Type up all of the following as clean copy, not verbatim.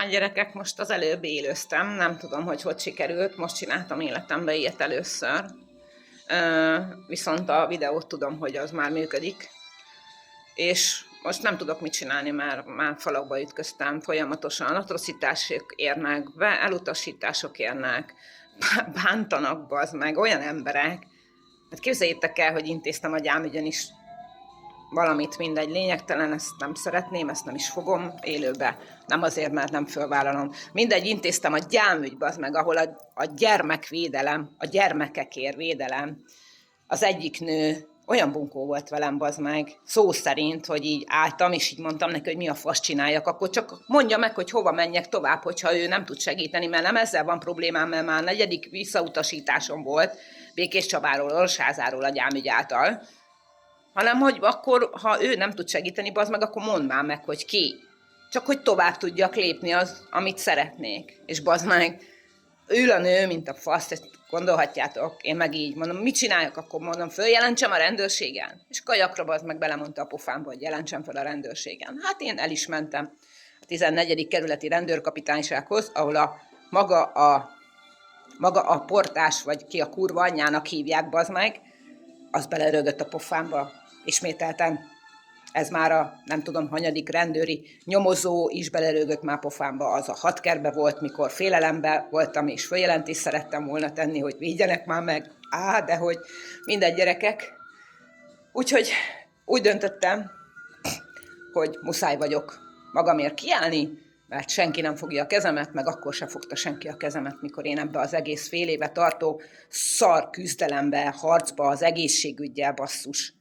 Hát gyerekek, most az előbb élőztem, nem tudom, hogy sikerült, most csináltam életembe ilyet először. Viszont a videót tudom, hogy az már működik. És most nem tudok mit csinálni, mert már falakba ütköztem, folyamatosan atrocitások érnek, elutasítások érnek, bántanak, bazd meg, olyan emberek. Hát képzeljétek el, hogy intéztem a gyámügyön is valamit, mindegy, lényegtelen, ezt nem szeretném, ezt nem is fogom élőbe. Nem azért, mert nem fölvállalom. Mindegy, intéztem a gyámügybe, az meg, ahol a gyermekvédelem, a gyermekekért védelem. Az egyik nő olyan bunkó volt velem, bazd meg, szó szerint, hogy így álltam, és így mondtam neki, hogy mi a fasz csináljak, akkor csak mondja meg, hogy hova menjek tovább, hogyha ő nem tud segíteni, mert nem ezzel van problémám, mert már 4. visszautasításom volt Békés Csabáról, Orosházáról a gyámügy által, hanem hogy akkor, ha ő nem tud segíteni, bazd meg, akkor mondd már meg, hogy ki. Csak hogy tovább tudjak lépni az, amit szeretnék. És bazd meg, ül a nő, mint a fasz, ezt gondolhatjátok, én meg így mondom, mit csináljak, akkor mondom, följelentsem a rendőrségen? És kajakra bazd meg belemondta a pofámba, hogy jelentsem fel a rendőrségen. Hát én el is mentem a 14. kerületi rendőrkapitánysághoz, ahol maga a portás, vagy ki a kurva anyjának hívják, bazd meg, az belerögött a pofámba. Ismételten, ez már a nem tudom hanyadik rendőri nyomozó is belerögött már pofámba, az a 6 kerbe volt, mikor félelembe voltam, és följelentést szerettem volna tenni, hogy védjenek már meg. De hogy mindegy, gyerekek. Úgyhogy úgy döntöttem, hogy muszáj vagyok magamért kiállni, mert senki nem fogja a kezemet, meg akkor sem fogta senki a kezemet, mikor én ebbe az egész fél éve tartó szar küzdelembe, harcba, az egészségüggyel, basszus.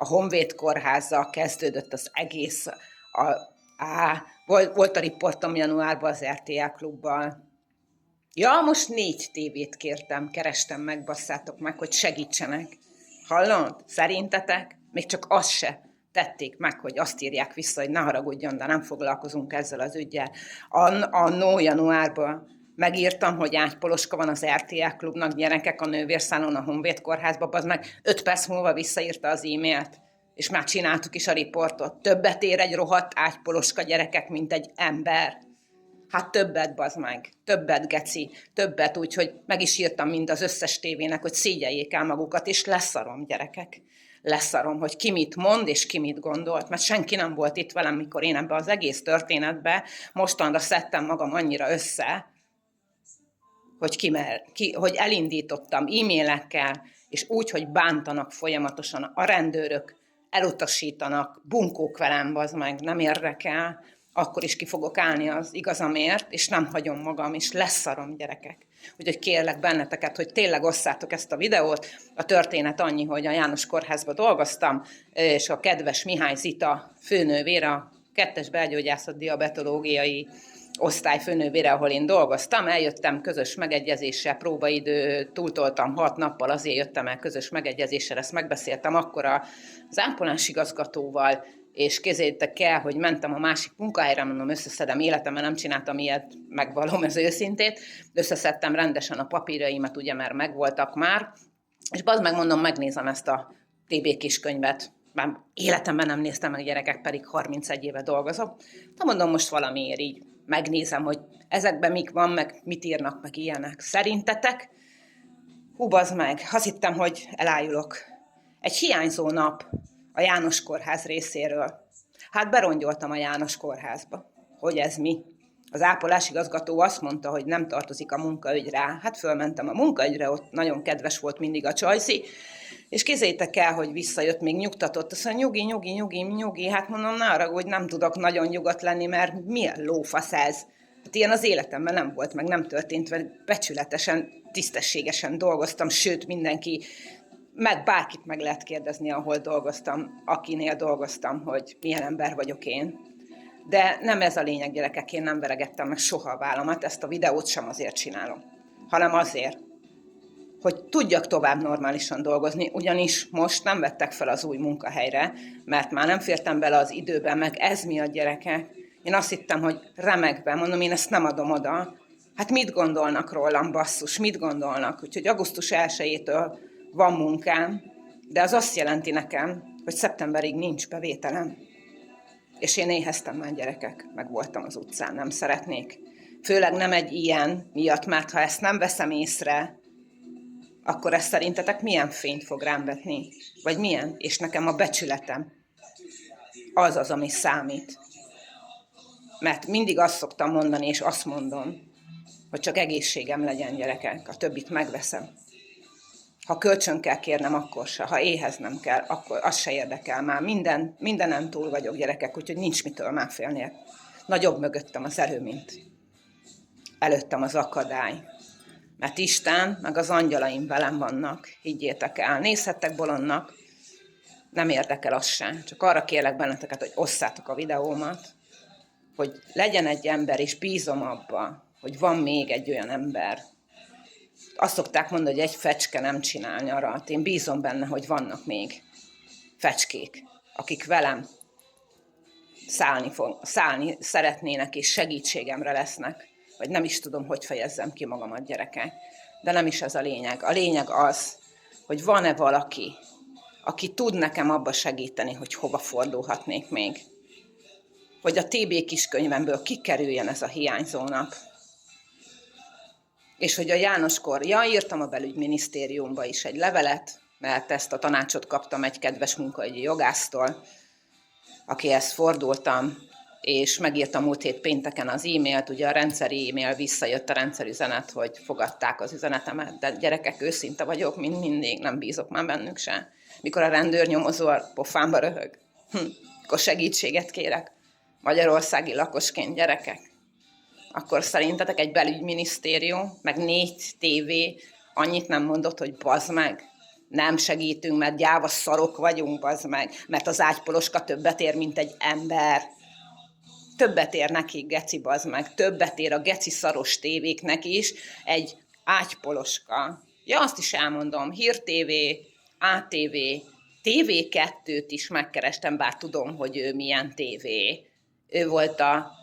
A Honvéd kórházzal kezdődött az egész. Volt a riportom januárban az RTL Klubbal. Ja, most 4 tévét kértem, kerestem meg, basszátok meg, hogy segítsenek. Hallod? Szerintetek? Még csak azt se tették meg, hogy azt írják vissza, hogy ne haragudjon, de nem foglalkozunk ezzel az üggyel. Annó januárban megírtam, hogy ágypoloska van az RTL Klubnak, gyerekek a nővérszálon a Honvéd kórházba, az meg 5 perc múlva visszaírta az e-mailt, és már csináltuk is a riportot. Többet ér egy rohadt ágypoloska, gyerekek, mint egy ember. Hát többet, bazd meg, többet, geci, többet, úgyhogy meg is írtam mind az összes tévének, hogy szégyeljék el magukat, és leszarom, gyerekek. Leszarom, hogy ki mit mond, és ki mit gondolt, mert senki nem volt itt velem, mikor én ebbe az egész történetbe mostanra szedtem magam annyira össze, hogy elindítottam e-mailekkel, és úgy, hogy bántanak folyamatosan a rendőrök, elutasítanak, bunkók velem, bazd meg, nem érdekel, akkor is ki fogok állni az igazamért, és nem hagyom magam, és leszarom, gyerekek. Úgyhogy kérlek benneteket, hogy tényleg osszátok ezt a videót. A történet annyi, hogy a János Kórházban dolgoztam, és a kedves Mihály Zita főnővére, a 2. belgyógyászat diabetológiai osztály főnővére, ahol én dolgoztam, eljöttem közös megegyezéssel, próbaidő, túltoltam 6 nappal, azért jöttem el közös megegyezéssel, ezt megbeszéltem akkor az ápolási igazgatóval, és képzeljétek el, hogy mentem a másik munkahelyre, mondom, összeszedem életemben, nem csináltam ilyet, megvalom ez őszintét, összeszedtem rendesen a papírjaimat, ugye, mert megvoltak már, és bazd meg, mondom, megnézem ezt a TB kiskönyvet, már életemben nem néztem meg, gyerekek, pedig 31 éve dolgozom, de mondom, most valamiért így megnézem, hogy ezekben mik van, meg mit írnak, meg ilyenek. Szerintetek? Hú, bazd meg, azt hittem, hogy elájulok. Egy hiányzó nap a János Kórház részéről. Hát berongyoltam a János Kórházba. Hogy ez mi? Az ápolási igazgató azt mondta, hogy nem tartozik a munkaügyre. Hát fölmentem a munkaügyre, ott nagyon kedves volt mindig a csajszi, és képzeljétek el, hogy visszajött, még nyugtatott. Azt mondja, nyugi. Hát mondom, ne arra, hogy nem tudok nagyon nyugodt lenni, mert milyen lófasz ez? Hát ilyen az életemben nem volt, meg nem történt, mert becsületesen, tisztességesen dolgoztam, sőt mindenki, meg bárkit meg lehet kérdezni, ahol dolgoztam, akinél dolgoztam, hogy milyen ember vagyok én. De nem ez a lényeg, gyerekek, én nem veregettem meg soha a vállamat, ezt a videót sem azért csinálom, hanem azért, hogy tudjak tovább normálisan dolgozni, ugyanis most nem vettek fel az új munkahelyre, mert már nem fértem bele az időben, meg ez miatt, gyerekek. Én azt hittem, hogy remekben, mondom, én ezt nem adom oda. Hát mit gondolnak rólam, basszus, mit gondolnak? Úgyhogy augusztus 1-től van munkám, de az azt jelenti nekem, hogy szeptemberig nincs bevételem. És én éheztem már, gyerekek, meg voltam az utcán, nem szeretnék. Főleg nem egy ilyen miatt, mert ha ezt nem veszem észre, akkor ez szerintetek milyen fényt fog rám vetni? Vagy milyen? És nekem a becsületem az az, ami számít. Mert mindig azt szoktam mondani, és azt mondom, hogy csak egészségem legyen, gyerekek, a többit megveszem. Ha kölcsön kell kérnem, akkor se. Ha éheznem kell, akkor az se érdekel már. Mindenen túl vagyok, gyerekek, úgyhogy nincs mitől már félnie. Nagyobb mögöttem az erő, mint előttem az akadály. Mert Isten, meg az angyalaim velem vannak, higgyétek el. Nézhettek bolondnak, nem érdekel az sem. Csak arra kérlek benneteket, hogy osszátok a videómat, hogy legyen egy ember, és bízom abba, hogy van még egy olyan ember. Azt szokták mondani, hogy egy fecske nem csinál nyarat. Én bízom benne, hogy vannak még fecskék, akik velem szállni szeretnének, és segítségemre lesznek. Vagy nem is tudom, hogy fejezzem ki magamat, gyerekek. De nem is ez a lényeg. A lényeg az, hogy van-e valaki, aki tud nekem abba segíteni, hogy hova fordulhatnék még. Hogy a TB kiskönyvemből kikerüljen ez a hiányzó nap. És hogy a Jánoskor, írtam a belügyminisztériumba is egy levelet, mert ezt a tanácsot kaptam egy kedves munkaügyi jogásztól, akihez fordultam, és megírtam múlt hét pénteken az e-mailt, ugye a rendszeri e-mail, visszajött a rendszerüzenet, hogy fogadták az üzenetemet, de gyerekek, őszinte vagyok, mint mindig, nem bízok már bennük se. Mikor a rendőrnyomozó a pofámba röhög, akkor segítséget kérek, magyarországi lakosként, gyerekek. Akkor szerintetek egy belügyminisztérium, meg 4 TV annyit nem mondott, hogy bazd meg, nem segítünk, mert gyáva szarok vagyunk, bazd meg, mert az ágypoloska többet ér, mint egy ember. Többet ér nekik, geci, bazd meg, többet ér a geci szaros tévéknek is egy ágypoloska. Ja, azt is elmondom, Hír TV, ATV, TV2-t is megkerestem, bár tudom, hogy ő milyen tévé. Ő volt a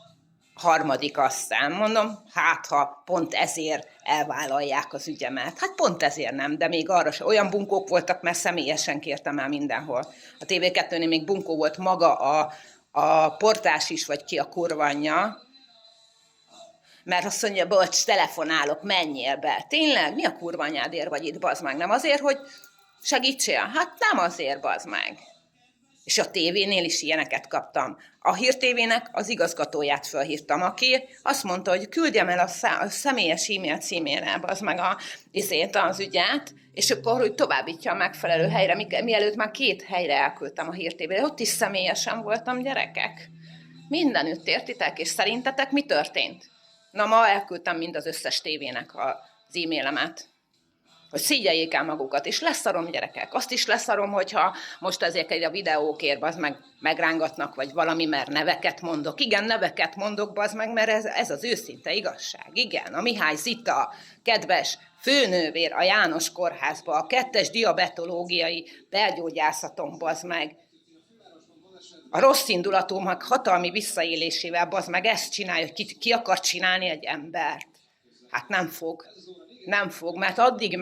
harmadik, aztán mondom, hát ha pont ezért elvállalják az ügyemet. Hát pont ezért nem, de még arra sem. Olyan bunkók voltak, mert személyesen kértem el mindenhol. A TV2-nél még bunkó volt maga a portás is, vagy ki a kurvanya, mert azt mondja, bocs, telefonálok, menjél be. Tényleg? Mi a kurvanyádért vagy itt, bazd meg? Nem azért, hogy segítsél? Hát nem azért, bazd meg. És a tévénél is ilyeneket kaptam. A Hír TV-nek az igazgatóját felhívtam, aki azt mondta, hogy küldjem el a személyes e-mail címére, az meg az ügyet, és akkor, hogy továbbítja a megfelelő helyre, mielőtt már 2 helyre elküldtem a Hír TV-re. Ott is személyesen voltam, gyerekek. Mindenütt, értitek? És szerintetek mi történt? Na, ma elküldtem mind az összes tévének az e-mailemet, hogy szígyeljék el magukat, és leszarom, gyerekek. Azt is leszarom, hogyha most ezért a videókért bazd meg megrángatnak, vagy valami, mert neveket mondok. Igen, neveket mondok, bazd meg, mert ez az őszinte igazság. Igen, a Mihály Zita, kedves főnővér a János kórházba, a 2. diabetológiai belgyógyászaton, bazd meg. A rossz indulatú, meg hatalmi visszaélésével, bazd meg, ezt csinálja, hogy ki akar csinálni egy embert. Hát nem fog. Nem fog, mert addig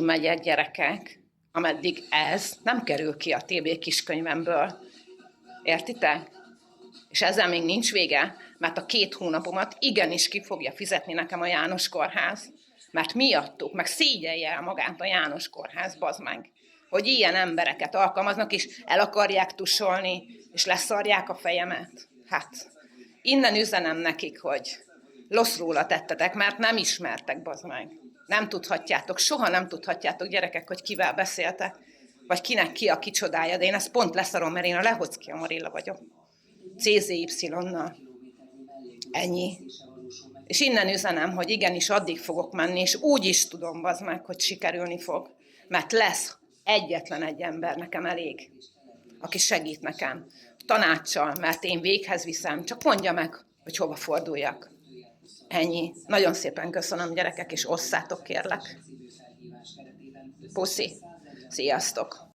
megyek, gyerekek, ameddig ez nem kerül ki a TB kiskönyvemből. Értitek? És ezzel még nincs vége, mert a 2 hónapomat igenis ki fogja fizetni nekem a János kórház. Mert miattuk, meg szégyelje el magát a János kórház, bazd meg, hogy ilyen embereket alkalmaznak, és el akarják tusolni, és leszarják a fejemet. Hát, innen üzenem nekik, hogy rossz róla tettetek, mert nem ismertek, bazd meg. Nem tudhatjátok, soha nem tudhatjátok, gyerekek, hogy kivel beszéltek, vagy kinek ki a kicsodája, de én ezt pont leszarom, mert én a Lehocki Amarilla vagyok. CZY-nal. Ennyi. És innen üzenem, hogy igenis addig fogok menni, és úgy is tudom, bazd meg, hogy sikerülni fog. Mert lesz egyetlen egy ember nekem elég, aki segít nekem. Tanácssal, mert én véghez viszem, csak mondja meg, hogy hova forduljak. Ennyi. Nagyon szépen köszönöm, gyerekek, és osszátok, kérlek. Puszi. Sziasztok.